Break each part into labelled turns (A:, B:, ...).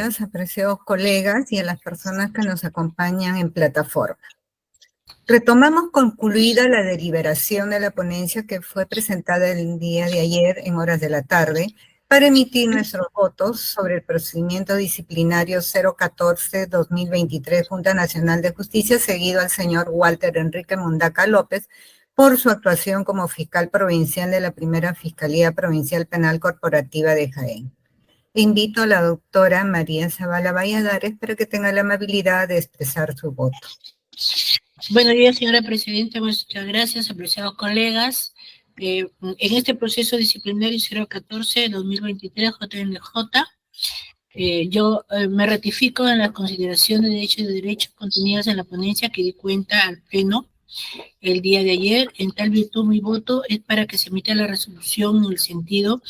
A: días, apreciados colegas y a las personas que nos acompañan en plataforma. Retomamos concluida la deliberación de la ponencia que fue presentada el día de ayer en horas de la tarde para emitir nuestros votos sobre el procedimiento disciplinario 014-2023 Junta Nacional de Justicia seguido al señor Walter Enrique Mundaca López por su actuación como fiscal provincial de la Primera Fiscalía Provincial Penal Corporativa de Jaén. Invito a la doctora María Zavala Valladares para que tenga la amabilidad de expresar su voto.
B: Buenos días, señora Presidenta. Muchas gracias, apreciados colegas. En este proceso disciplinario 014-2023 JNJ, yo me ratifico en la consideración de derechos y derechos contenidas en la ponencia que di cuenta al Pleno el día de ayer. En tal virtud, mi voto es para que se emita la resolución en el sentido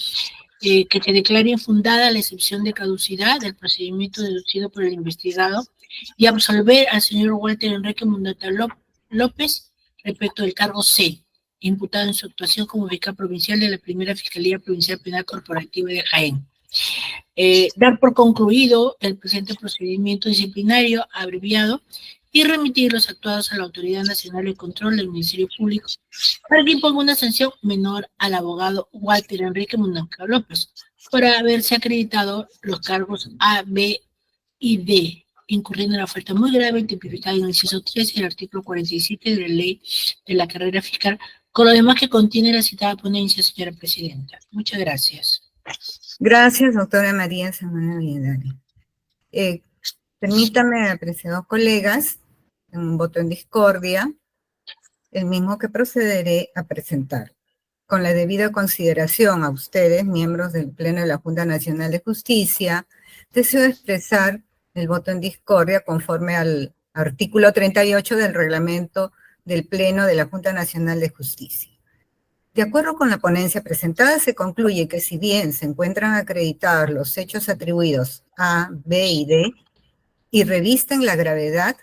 B: que se declare infundada la excepción de caducidad del procedimiento deducido por el investigado y absolver al señor Walter Enrique Mundaca López respecto del cargo C, imputado en su actuación como fiscal provincial de la Primera Fiscalía Provincial Penal Corporativa de Jaén. Dar por concluido el presente procedimiento disciplinario abreviado y remitir los actuados a la Autoridad Nacional de Control del Ministerio Público para que imponga una sanción menor al abogado Walter Enrique Mundaca López por haberse acreditado los cargos A, B y D, incurriendo en la falta muy grave tipificada en el inciso 13 del artículo 47 de la Ley de la Carrera Fiscal, con lo demás que contiene la citada ponencia, señora Presidenta. Muchas gracias.
A: Gracias, doctora María Zavala Valladares. Permítame, apreciados colegas, en un voto en discordia, el mismo que procederé a presentar. Con la debida consideración a ustedes, miembros del Pleno de la Junta Nacional de Justicia, deseo expresar el voto en discordia conforme al artículo 38 del reglamento del Pleno de la Junta Nacional de Justicia. De acuerdo con la ponencia presentada, se concluye que si bien se encuentran acreditados los hechos atribuidos A, B y D y revisten la gravedad,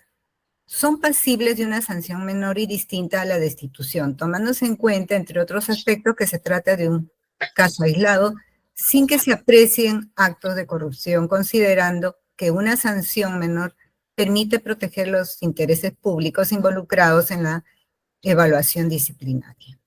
A: son pasibles de una sanción menor y distinta a la destitución, tomándose en cuenta, entre otros aspectos, que se trata de un caso aislado, sin que se aprecien actos de corrupción, considerando que una sanción menor permite proteger los intereses públicos involucrados en la evaluación disciplinaria.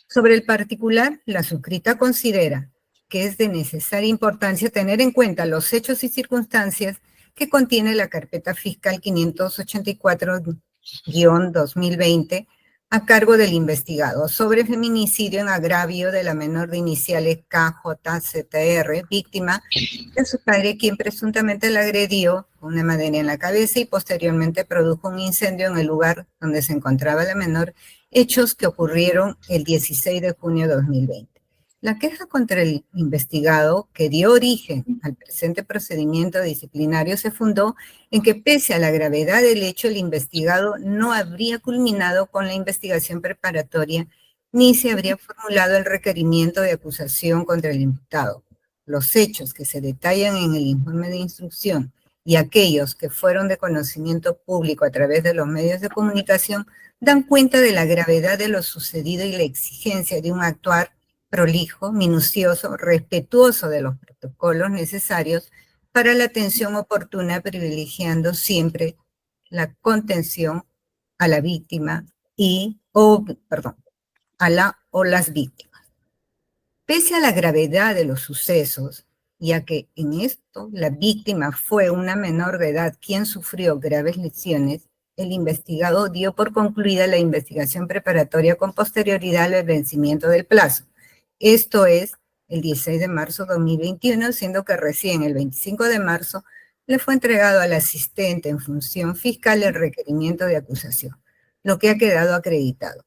A: Sobre el particular, la suscrita considera que es de necesaria importancia tener en cuenta los hechos y circunstancias que contiene la carpeta fiscal 584-2020 a cargo del investigado sobre feminicidio en agravio de la menor de iniciales KJZR, víctima de su padre, quien presuntamente la agredió con una madera en la cabeza y posteriormente produjo un incendio en el lugar donde se encontraba la menor, hechos que ocurrieron el 16 de junio de 2020. La queja contra el investigado que dio origen al presente procedimiento disciplinario se fundó en que pese a la gravedad del hecho, el investigado no habría culminado con la investigación preparatoria ni se habría formulado el requerimiento de acusación contra el imputado. Los hechos que se detallan en el informe de instrucción y aquellos que fueron de conocimiento público a través de los medios de comunicación dan cuenta de la gravedad de lo sucedido y la exigencia de un actuar prolijo, minucioso, respetuoso de los protocolos necesarios para la atención oportuna, privilegiando siempre la contención a la víctima a la o las víctimas. Pese a la gravedad de los sucesos, ya que en esto la víctima fue una menor de edad quien sufrió graves lesiones, el investigado dio por concluida la investigación preparatoria con posterioridad al vencimiento del plazo. Esto es el 16 de marzo de 2021, siendo que recién el 25 de marzo le fue entregado al asistente en función fiscal el requerimiento de acusación, lo que ha quedado acreditado.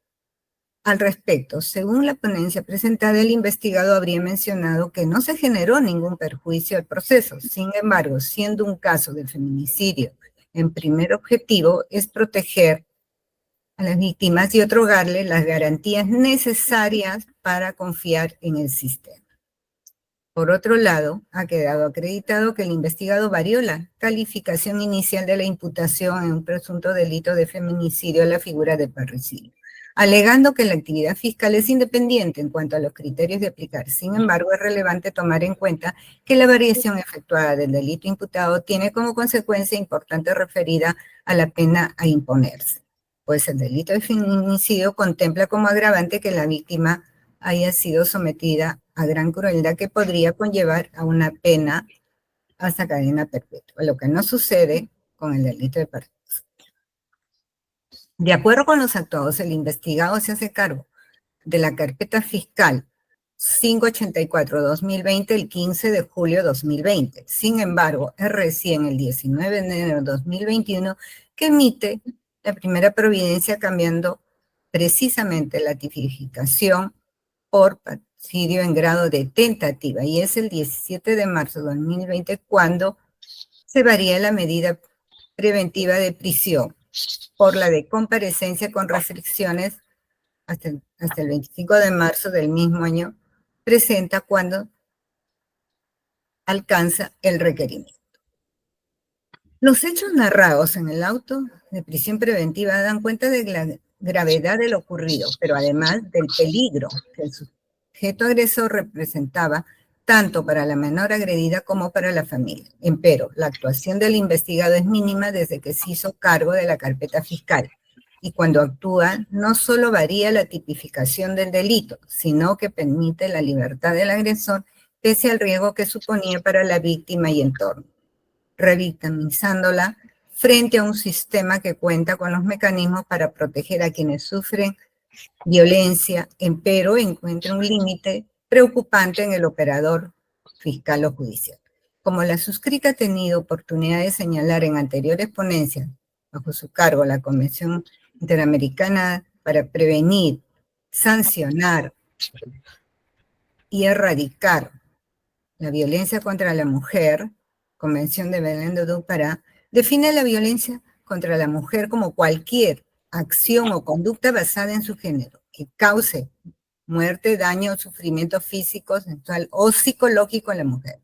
A: Al respecto, según la ponencia presentada, el investigado habría mencionado que no se generó ningún perjuicio al proceso. Sin embargo, siendo un caso de feminicidio, en primer objetivo es proteger a las víctimas y otorgarle las garantías necesarias para confiar en el sistema. Por otro lado, ha quedado acreditado que el investigado varió la calificación inicial de la imputación en un presunto delito de feminicidio a la figura de parricidio, alegando que la actividad fiscal es independiente en cuanto a los criterios de aplicar. Sin embargo, es relevante tomar en cuenta que la variación efectuada del delito imputado tiene como consecuencia importante referida a la pena a imponerse, pues el delito de feminicidio contempla como agravante que la víctima haya sido sometida a gran crueldad que podría conllevar a una pena hasta cadena perpetua, lo que no sucede con el delito de persecución. De acuerdo con los actuados, el investigado se hace cargo de la carpeta fiscal 584-2020 el 15 de julio de 2020. Sin embargo, es recién el 19 de enero de 2021 que emite la primera providencia cambiando precisamente la tipificación por parricidio en grado de tentativa, y es el 17 de marzo de 2020 cuando se varía la medida preventiva de prisión por la de comparecencia con restricciones hasta el 25 de marzo del mismo año, presenta cuando alcanza el requerimiento. Los hechos narrados en el auto de prisión preventiva dan cuenta de la gravedad de lo ocurrido, pero además del peligro que el sujeto agresor representaba tanto para la menor agredida como para la familia. Empero, la actuación del investigado es mínima desde que se hizo cargo de la carpeta fiscal, y cuando actúa no solo varía la tipificación del delito, sino que permite la libertad del agresor pese al riesgo que suponía para la víctima y entorno, revictimizándola frente a un sistema que cuenta con los mecanismos para proteger a quienes sufren violencia, empero encuentra un límite preocupante en el operador fiscal o judicial. Como la suscrita ha tenido oportunidad de señalar en anteriores ponencias, bajo su cargo la Convención Interamericana para prevenir, sancionar y erradicar la violencia contra la mujer, Convención de Belém do Pará, define la violencia contra la mujer como cualquier acción o conducta basada en su género que cause muerte, daño o sufrimiento físico, sexual o psicológico a la mujer,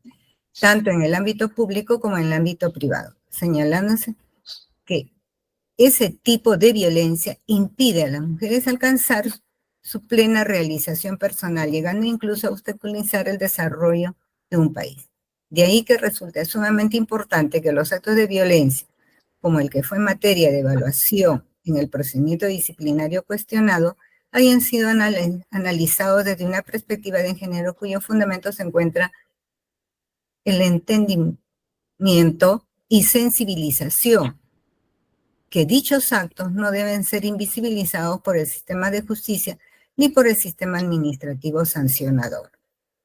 A: tanto en el ámbito público como en el ámbito privado, señalándose que ese tipo de violencia impide a las mujeres alcanzar su plena realización personal, llegando incluso a obstaculizar el desarrollo de un país. De ahí que resulta sumamente importante que los actos de violencia, como el que fue materia de evaluación en el procedimiento disciplinario cuestionado, hayan sido analizados desde una perspectiva de género cuyo fundamento se encuentra el entendimiento y sensibilización, que dichos actos no deben ser invisibilizados por el sistema de justicia ni por el sistema administrativo sancionador,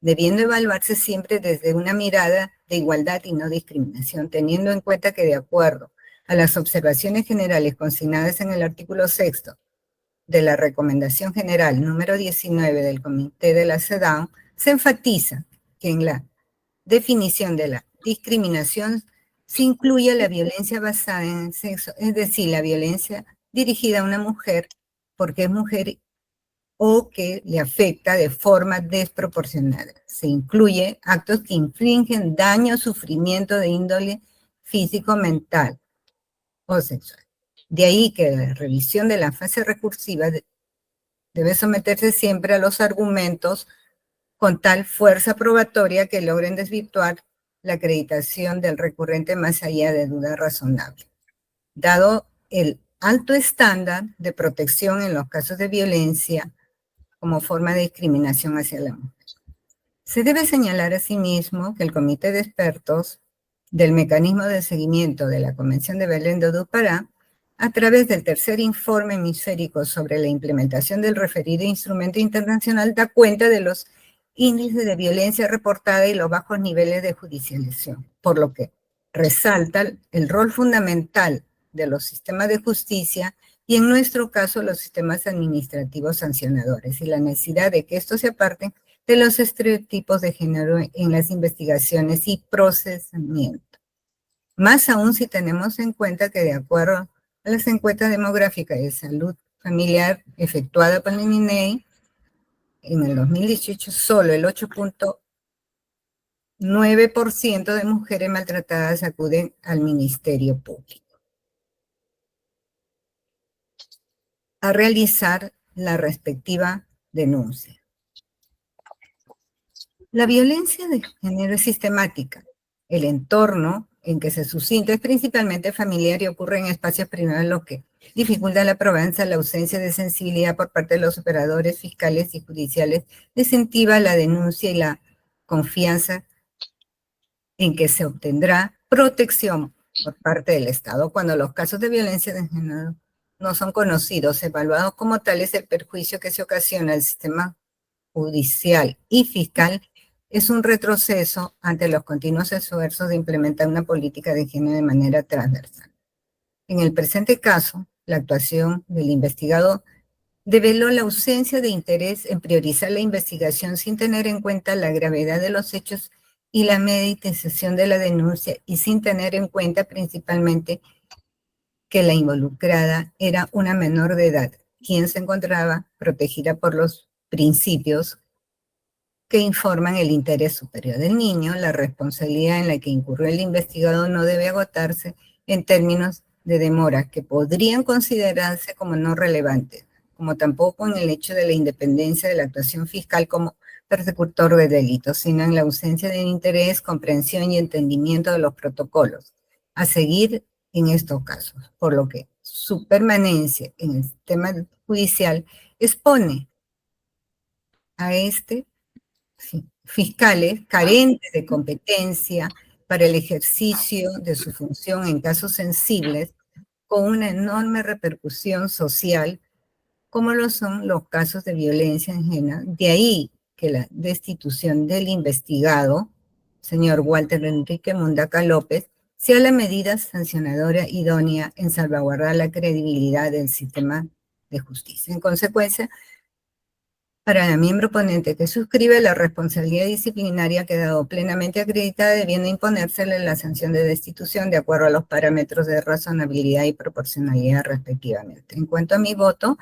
A: debiendo evaluarse siempre desde una mirada de igualdad y no discriminación, teniendo en cuenta que de acuerdo a las observaciones generales consignadas en el artículo 6 de la Recomendación General número 19 del Comité de la CEDAW, se enfatiza que en la definición de la discriminación se incluye la violencia basada en el sexo, es decir, la violencia dirigida a una mujer porque es mujer o que le afecta de forma desproporcionada. Se incluye actos que infringen daño o sufrimiento de índole físico, mental o sexual. De ahí que la revisión de la fase recursiva debe someterse siempre a los argumentos con tal fuerza probatoria que logren desvirtuar la acreditación del recurrente más allá de duda razonable, dado el alto estándar de protección en los casos de violencia como forma de discriminación hacia la mujer. Se debe señalar asimismo que el Comité de Expertos del Mecanismo de Seguimiento de la Convención de Belém do Pará, a través del tercer informe hemisférico sobre la implementación del referido instrumento internacional, da cuenta de los índices de violencia reportada y los bajos niveles de judicialización, por lo que resalta el rol fundamental de los sistemas de justicia y en nuestro caso los sistemas administrativos sancionadores y la necesidad de que estos se aparten de los estereotipos de género en las investigaciones y procesamiento. Más aún si tenemos en cuenta que de acuerdo a las encuestas demográficas de salud familiar efectuadas por el INEGI, en el 2018 solo el 8.9% de mujeres maltratadas acuden al Ministerio Público a realizar la respectiva denuncia. La violencia de género es sistemática. El entorno en que se suscita es principalmente familiar y ocurre en espacios privados, lo que dificulta la probanza, la ausencia de sensibilidad por parte de los operadores fiscales y judiciales, desincentiva la denuncia y la confianza en que se obtendrá protección por parte del Estado cuando los casos de violencia de género no son conocidos, evaluados como tales. El perjuicio que se ocasiona al sistema judicial y fiscal es un retroceso ante los continuos esfuerzos de implementar una política de género de manera transversal. En el presente caso, la actuación del investigado develó la ausencia de interés en priorizar la investigación sin tener en cuenta la gravedad de los hechos y la meditización de la denuncia, y sin tener en cuenta principalmente que la involucrada era una menor de edad, quien se encontraba protegida por los principios que informan el interés superior del niño. La responsabilidad en la que incurrió el investigado no debe agotarse en términos de demora que podrían considerarse como no relevantes, como tampoco en el hecho de la independencia de la actuación fiscal como persecutor de delitos, sino en la ausencia de interés, comprensión y entendimiento de los protocolos a seguir en estos casos, por lo que su permanencia en el sistema judicial expone a fiscales carentes de competencia para el ejercicio de su función en casos sensibles con una enorme repercusión social, como lo son los casos de violencia en género. De ahí que la destitución del investigado, señor Walter Enrique Mundaca López, sea la medida sancionadora idónea en salvaguardar la credibilidad del sistema de justicia. En consecuencia, para la miembro ponente que suscribe, la responsabilidad disciplinaria ha quedado plenamente acreditada, debiendo imponérsele la sanción de destitución de acuerdo a los parámetros de razonabilidad y proporcionalidad respectivamente. En cuanto a mi voto,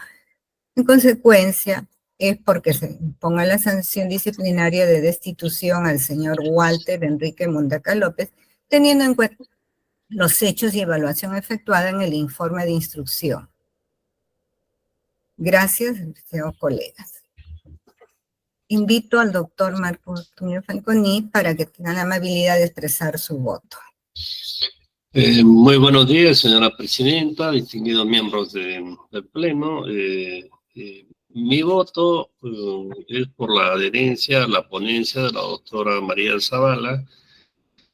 A: en consecuencia, es porque se imponga la sanción disciplinaria de destitución al señor Walter Enrique Mundaca López, teniendo en cuenta los hechos y evaluación efectuada en el informe de instrucción. Gracias, señores colegas. Invito al doctor Marco Tulio Falconi para que tenga la amabilidad de expresar su voto.
C: Muy buenos días, señora presidenta, distinguidos miembros del Pleno. Mi voto es por la adherencia a la ponencia de la doctora María Zavala,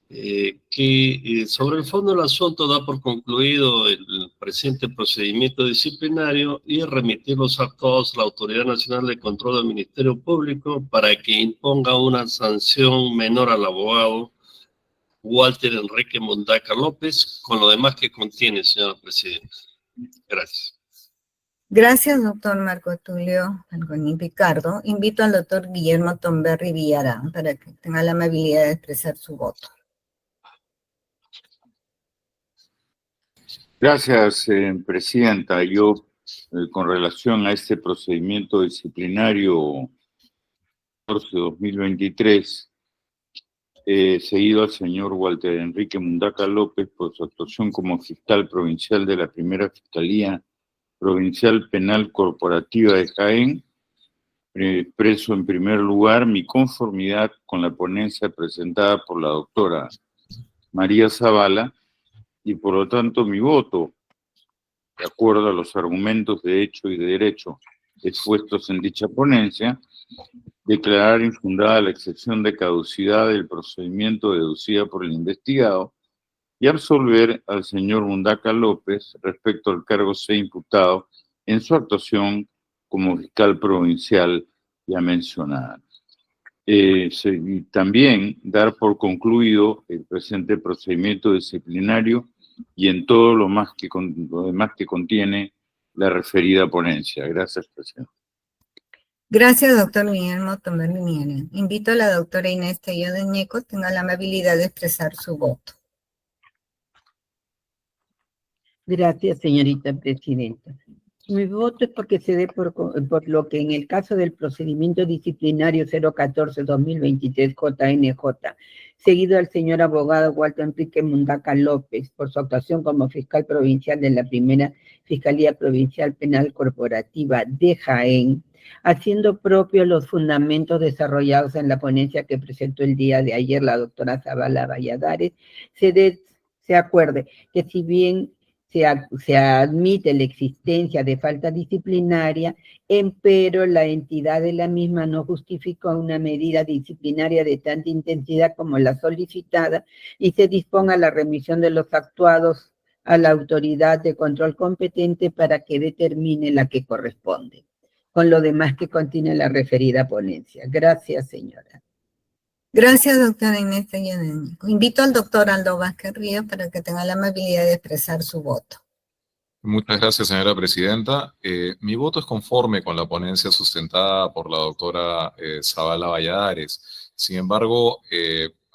C: que sobre el fondo del asunto da por concluido el presente procedimiento disciplinario y remitir los actos a la Autoridad Nacional de Control del Ministerio Público para que imponga una sanción menor al abogado Walter Enrique Mundaca López, con lo demás que contiene, señora presidenta. Gracias.
A: Gracias, doctor Marco Tulio Falconi Picardo. Invito al doctor Guillermo Tomberry Villarán para que tenga la amabilidad de expresar su voto.
D: Gracias, presidenta. Yo, con relación a este procedimiento disciplinario 14-2023, seguido al señor Walter Enrique Mundaca López por su actuación como fiscal provincial de la Primera Fiscalía Provincial Penal Corporativa de Jaén, expreso en primer lugar mi conformidad con la ponencia presentada por la doctora María Zavala, y por lo tanto mi voto, de acuerdo a los argumentos de hecho y de derecho expuestos en dicha ponencia, declarar infundada la excepción de caducidad del procedimiento deducida por el investigado y absolver al señor Mundaca López respecto al cargo C imputado en su actuación como fiscal provincial ya mencionada. Y también dar por concluido el presente procedimiento disciplinario y en todo lo demás que contiene la referida ponencia. Gracias, presidente.
A: Gracias, doctor Guillermo Tomberry Villarán. Invito a la doctora Inés Tello de Ñeco, tenga la amabilidad de expresar su voto.
E: Gracias, señorita presidenta. Mi voto es porque se dé por lo que en el caso del procedimiento disciplinario 014-2023 JNJ, seguido al señor abogado Walter Enrique Mundaca López por su actuación como fiscal provincial de la primera Fiscalía Provincial Penal Corporativa de Jaén, haciendo propios los fundamentos desarrollados en la ponencia que presentó el día de ayer la doctora Zavala Valladares, se acuerde que si bien se admite la existencia de falta disciplinaria, empero la entidad de la misma no justificó una medida disciplinaria de tanta intensidad como la solicitada y se disponga la remisión de los actuados a la autoridad de control competente para que determine la que corresponde, con lo demás que contiene la referida ponencia. Gracias, señora.
A: Gracias, doctora Inés Tellenénico. Invito al doctor Aldo Vázquez Ríos para que tenga la amabilidad de expresar su voto.
F: Muchas gracias, señora presidenta. Mi voto es conforme con la ponencia sustentada por la doctora Zavala Valladares. Sin embargo,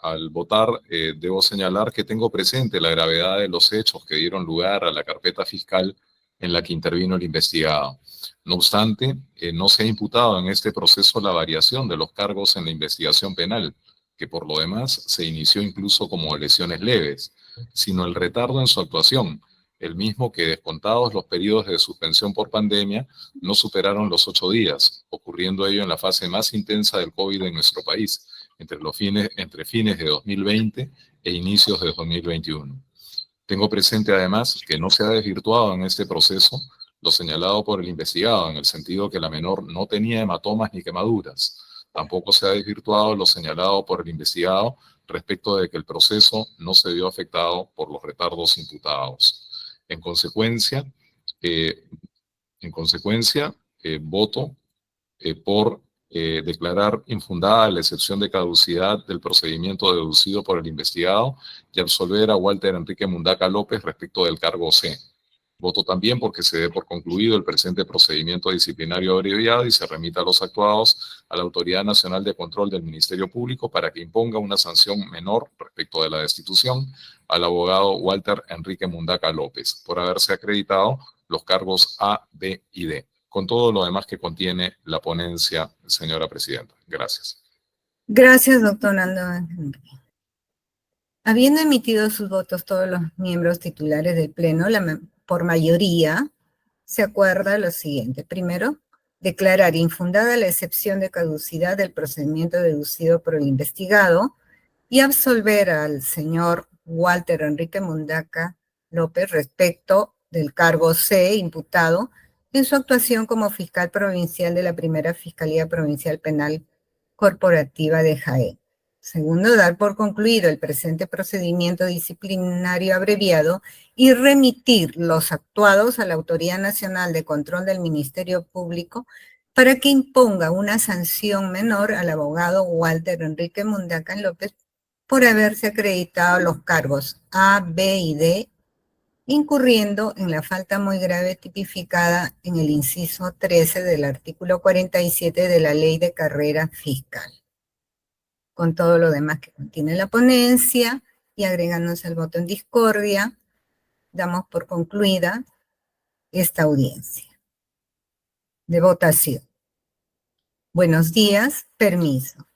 F: al votar, debo señalar que tengo presente la gravedad de los hechos que dieron lugar a la carpeta fiscal en la que intervino el investigado. No obstante, no se ha imputado en este proceso la variación de los cargos en la investigación penal, que por lo demás se inició incluso como lesiones leves, sino el retardo en su actuación, el mismo que descontados los periodos de suspensión por pandemia no superaron los 8 días, ocurriendo ello en la fase más intensa del COVID en nuestro país, entre fines de 2020 e inicios de 2021. Tengo presente además que no se ha desvirtuado en este proceso lo señalado por el investigado, en el sentido que la menor no tenía hematomas ni quemaduras. Tampoco se ha desvirtuado lo señalado por el investigado respecto de que el proceso no se vio afectado por los retardos imputados. En consecuencia, voto por declarar infundada la excepción de caducidad del procedimiento deducido por el investigado y absolver a Walter Enrique Mundaca López respecto del cargo C. Voto también porque se dé por concluido el presente procedimiento disciplinario abreviado y se remita a los actuados a la Autoridad Nacional de Control del Ministerio Público para que imponga una sanción menor respecto de la destitución al abogado Walter Enrique Mundaca López por haberse acreditado los cargos A, B y D, con todo lo demás que contiene la ponencia, señora presidenta. Gracias.
A: Gracias, doctor Aldo. Habiendo emitido sus votos todos los miembros titulares del Pleno, por mayoría, se acuerda lo siguiente. Primero, declarar infundada la excepción de caducidad del procedimiento deducido por el investigado y absolver al señor Walter Enrique Mundaca López respecto del cargo C imputado en su actuación como fiscal provincial de la primera Fiscalía Provincial Penal Corporativa de Jaén. Segundo, dar por concluido el presente procedimiento disciplinario abreviado y remitir los actuados a la Autoridad Nacional de Control del Ministerio Público para que imponga una sanción menor al abogado Walter Enrique Mundaca López por haberse acreditado los cargos A, B y D, incurriendo en la falta muy grave tipificada en el inciso 13 del artículo 47 de la Ley de Carrera Fiscal. Con todo lo demás que contiene la ponencia y agregándose el voto en discordia, damos por concluida esta audiencia de votación. Buenos días, permiso.